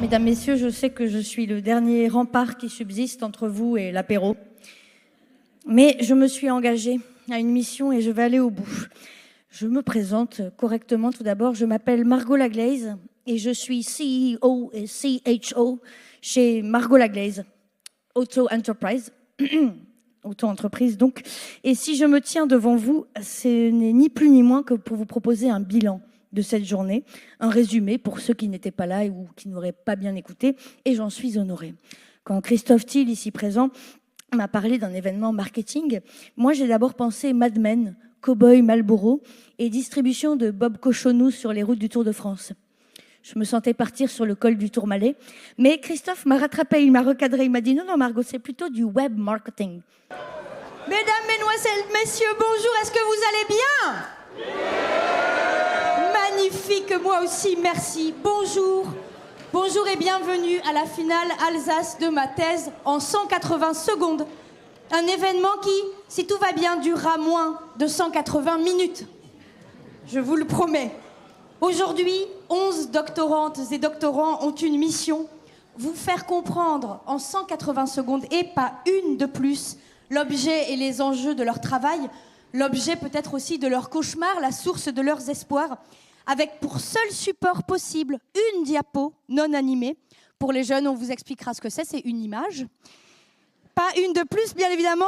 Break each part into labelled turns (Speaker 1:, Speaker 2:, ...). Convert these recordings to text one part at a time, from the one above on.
Speaker 1: Mesdames, Messieurs, je sais que je suis le dernier rempart qui subsiste entre vous et l'apéro. Mais je me suis engagée à une mission et je vais aller au bout. Je me présente correctement tout d'abord. Je m'appelle Margot Laglaise et je suis CEO et CHO chez Margot Laglaise, Auto-Enterprise. Auto-entreprise donc. Et si je me tiens devant vous, ce n'est ni plus ni moins que pour vous proposer un bilan de cette journée, un résumé pour ceux qui n'étaient pas là ou qui n'auraient pas bien écouté, et j'en suis honorée. Quand Christophe Thiel, ici présent, m'a parlé d'un événement marketing, moi j'ai d'abord pensé Mad Men, Cowboy Marlboro et distribution de Bob Cochonou sur les routes du Tour de France. Je me sentais partir sur le col du Tourmalet, mais Christophe m'a rattrapé, il m'a recadré, il m'a dit « Non, Margot, c'est plutôt du web marketing ». Mesdames, Mesdemoiselles, Messieurs, bonjour, est-ce que vous allez bien ? Magnifique, moi aussi, merci. Bonjour, bonjour et bienvenue à la finale Alsace de ma thèse en 180 secondes. Un événement qui, si tout va bien, durera moins de 180 minutes. Je vous le promets. Aujourd'hui, 11 doctorantes et doctorants ont une mission, vous faire comprendre en 180 secondes et pas une de plus l'objet et les enjeux de leur travail, l'objet peut-être aussi de leur cauchemar, la source de leurs espoirs, avec pour seul support possible une diapo non animée. Pour les jeunes, on vous expliquera ce que c'est une image. Pas une de plus, bien évidemment,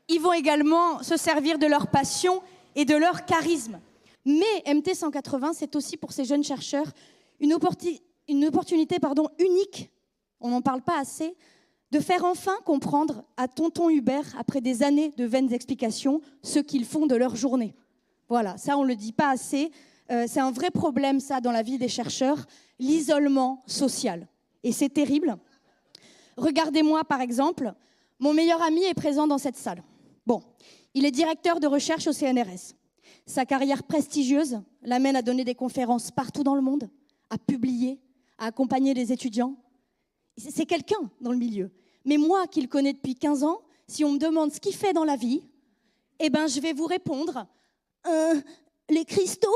Speaker 1: ils vont également se servir de leur passion et de leur charisme. Mais MT 180, c'est aussi pour ces jeunes chercheurs une opportunité unique, on n'en parle pas assez, de faire enfin comprendre à tonton Hubert, après des années de vaines explications, ce qu'ils font de leur journée. Voilà, ça on ne le dit pas assez, c'est un vrai problème ça dans la vie des chercheurs, l'isolement social. Et c'est terrible. Regardez-moi par exemple, mon meilleur ami est présent dans cette salle. Bon, il est directeur de recherche au CNRS. Sa carrière prestigieuse l'amène à donner des conférences partout dans le monde, à publier, à accompagner les étudiants. C'est quelqu'un dans le milieu. Mais moi, qui le connais depuis 15 ans, si on me demande ce qu'il fait dans la vie, eh ben, je vais vous répondre les cristaux.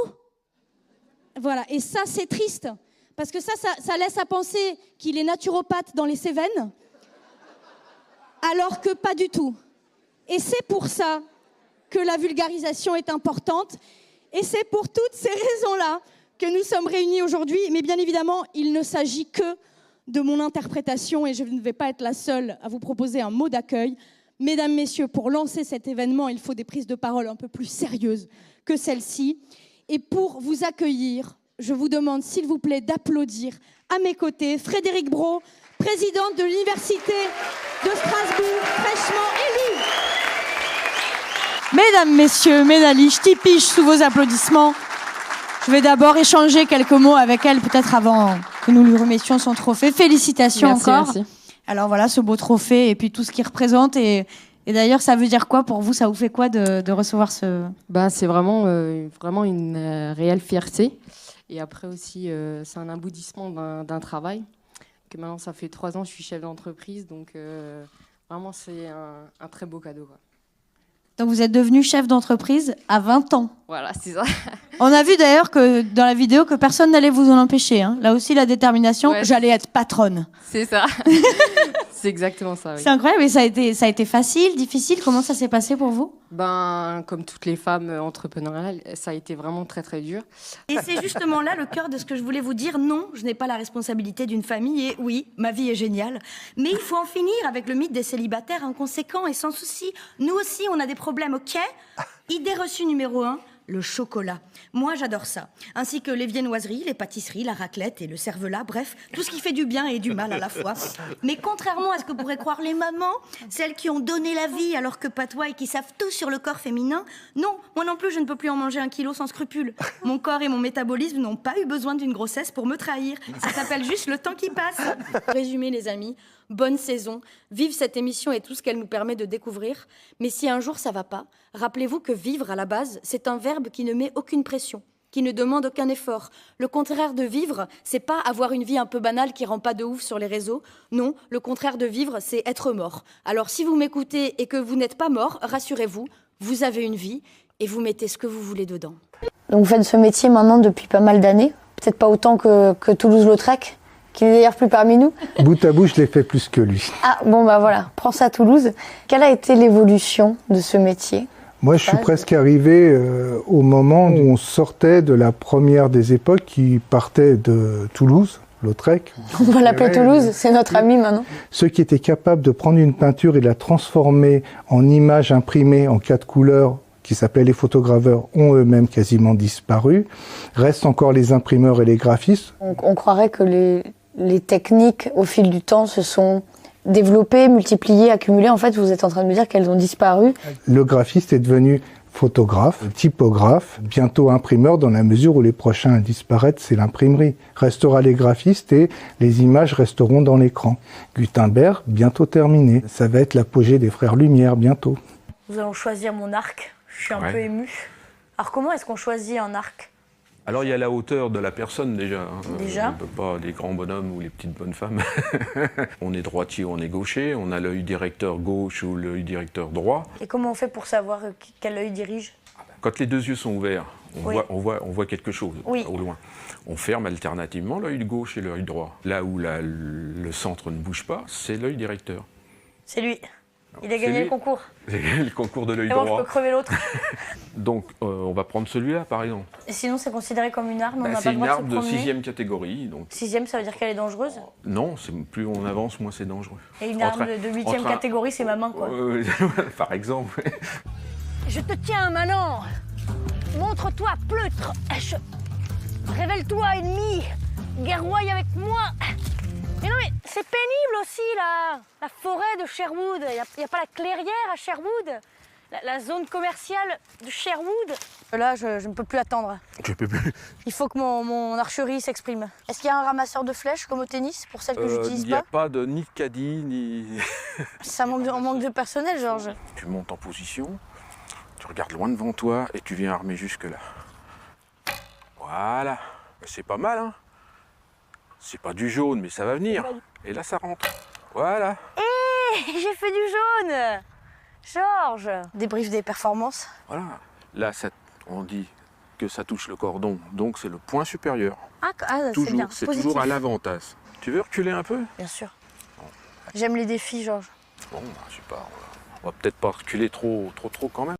Speaker 1: Voilà, et ça, c'est triste. Parce que ça laisse à penser qu'il est naturopathe dans les Cévennes, alors que pas du tout. Et c'est pour ça que la vulgarisation est importante. Et c'est pour toutes ces raisons-là que nous sommes réunis aujourd'hui. Mais bien évidemment, il ne s'agit que de mon interprétation et je ne vais pas être la seule à vous proposer un mot d'accueil. Mesdames, Messieurs, pour lancer cet événement, il faut des prises de parole un peu plus sérieuses que celle-ci. Et pour vous accueillir, je vous demande, s'il vous plaît, d'applaudir à mes côtés Frédéric Brault, présidente de l'Université de Strasbourg, fraîchement élue. Mesdames, Messieurs, Mélanie, je tipiche sous vos applaudissements. Je vais d'abord échanger quelques mots avec elle, peut-être avant que nous lui remettions son trophée. Félicitations encore. Merci. Alors voilà, ce beau trophée et puis tout ce qu'il représente. Et d'ailleurs, ça veut dire quoi pour vous ? Ça vous fait quoi de recevoir ce...
Speaker 2: C'est vraiment une réelle fierté. Et après aussi, c'est un aboutissement d'un travail. Que maintenant, ça fait 3 ans que je suis chef d'entreprise. Donc vraiment, c'est un très beau cadeau, quoi.
Speaker 1: Donc vous êtes devenu chef d'entreprise à 20 ans.
Speaker 2: Voilà, c'est ça.
Speaker 1: On a vu d'ailleurs que dans la vidéo que personne n'allait vous en empêcher. Hein. Là aussi, la détermination, ouais. J'allais être patronne.
Speaker 2: C'est ça. C'est exactement ça, oui.
Speaker 1: C'est incroyable. Et ça a été facile, difficile. Comment ça s'est passé pour vous ?
Speaker 2: Comme toutes les femmes entrepreneuriales, ça a été vraiment très, très dur.
Speaker 1: Et c'est justement là le cœur de ce que je voulais vous dire. Non, je n'ai pas la responsabilité d'une famille. Et oui, ma vie est géniale. Mais il faut en finir avec le mythe des célibataires inconséquents et sans souci. Nous aussi, on a des problèmes, ok ? Idée reçue numéro 1. Le chocolat. Moi, j'adore ça. Ainsi que les viennoiseries, les pâtisseries, la raclette et le cervelas, bref, tout ce qui fait du bien et du mal à la fois. Mais contrairement à ce que pourraient croire les mamans, celles qui ont donné la vie alors que patoient et qui savent tout sur le corps féminin, non, moi non plus, je ne peux plus en manger 1 kilo sans scrupule. Mon corps et mon métabolisme n'ont pas eu besoin d'une grossesse pour me trahir. Ça s'appelle juste le temps qui passe. Résumé, les amis. Bonne saison, vive cette émission et tout ce qu'elle nous permet de découvrir. Mais si un jour ça va pas, rappelez-vous que vivre à la base, c'est un verbe qui ne met aucune pression, qui ne demande aucun effort. Le contraire de vivre, c'est pas avoir une vie un peu banale qui rend pas de ouf sur les réseaux. Non, le contraire de vivre, c'est être mort. Alors si vous m'écoutez et que vous n'êtes pas mort, rassurez-vous, vous avez une vie et vous mettez ce que vous voulez dedans.
Speaker 3: Donc vous faites ce métier maintenant depuis pas mal d'années, peut-être pas autant que Toulouse-Lautrec, qui n'est d'ailleurs plus parmi nous.
Speaker 4: Bout à bout, je l'ai fait plus que lui.
Speaker 3: Ah, bon, bah voilà, prends ça à Toulouse. Quelle a été l'évolution de ce métier?
Speaker 4: Moi, je suis presque arrivé au moment où on sortait de la première des époques qui partait de Toulouse, Lautrec.
Speaker 3: On va l'appeler Toulouse, c'est notre ami maintenant.
Speaker 4: Ceux qui étaient capables de prendre une peinture et de la transformer en image imprimée en 4 couleurs, qui s'appelaient les photograveurs, ont eux-mêmes quasiment disparu. Restent encore les imprimeurs et les graphistes.
Speaker 3: On croirait que les techniques, au fil du temps, se sont développées, multipliées, accumulées. En fait, vous êtes en train de me dire qu'elles ont disparu.
Speaker 4: Le graphiste est devenu photographe, typographe, bientôt imprimeur, dans la mesure où les prochains à disparaître, c'est l'imprimerie. Restera les graphistes et les images resteront dans l'écran. Gutenberg, bientôt terminé. Ça va être l'apogée des frères Lumière, bientôt.
Speaker 3: Nous allons choisir mon arc. Je suis un peu émue. Alors comment est-ce qu'on choisit un arc?
Speaker 5: Alors il y a la hauteur de la personne déjà.
Speaker 3: Déjà.
Speaker 5: On ne peut pas les grands bonhommes ou les petites bonnes femmes. On est droitier ou on est gaucher, on a l'œil directeur gauche ou l'œil directeur droit.
Speaker 3: Et comment on fait pour savoir quel œil dirige?
Speaker 5: Quand les deux yeux sont ouverts,
Speaker 3: Oui.
Speaker 5: on voit quelque chose au loin. On ferme alternativement l'œil gauche et l'œil droit. Là où le centre ne bouge pas, c'est l'œil directeur.
Speaker 3: C'est lui. Il a gagné le concours.
Speaker 5: Le concours de l'œil
Speaker 3: Et moi,
Speaker 5: droit.
Speaker 3: je peux crever l'autre.
Speaker 5: Donc on va prendre celui-là par exemple.
Speaker 3: Et sinon, c'est considéré comme une arme, on n'a pas
Speaker 5: C'est
Speaker 3: le
Speaker 5: une
Speaker 3: droit
Speaker 5: arme
Speaker 3: de se
Speaker 5: de
Speaker 3: promener.
Speaker 5: 6e catégorie. Donc...
Speaker 3: 6e, ça veut dire qu'elle est dangereuse?
Speaker 5: Non, plus on avance, moins c'est dangereux.
Speaker 3: Et une arme de 8e catégorie, c'est ma main, quoi.
Speaker 5: Par exemple.
Speaker 6: Je te tiens maintenant. Montre-toi, pleutre. Révèle-toi, ennemi. Guerroie avec moi. Mais non, mais c'est pénible aussi, la forêt de Sherwood. Il n'y a pas la clairière à Sherwood. La zone commerciale de Sherwood.
Speaker 3: Là, je ne peux plus attendre.
Speaker 5: Je peux plus.
Speaker 3: Il faut que mon archerie s'exprime. Est-ce qu'il y a un ramasseur de flèches comme au tennis pour celles que j'utilise
Speaker 5: Il n'y a
Speaker 3: pas?
Speaker 5: pas ni de caddie, ni...
Speaker 3: On manque de personnel, Georges.
Speaker 5: Tu montes en position, tu regardes loin devant toi et tu viens armer jusque là. Voilà. C'est pas mal, hein? C'est pas du jaune, mais ça va venir. Et là, ça rentre. Voilà.
Speaker 3: Hé, j'ai fait du jaune. Georges. Débrief des performances.
Speaker 5: Voilà. Là, on dit que ça touche le cordon, donc c'est le point supérieur.
Speaker 3: Ah, c'est bien.
Speaker 5: C'est
Speaker 3: Positif.
Speaker 5: toujours à l'avant-tasse. Tu veux reculer un peu?
Speaker 3: Bien sûr. J'aime les défis, Georges.
Speaker 5: Bon, je sais pas. On va peut-être pas reculer trop quand même.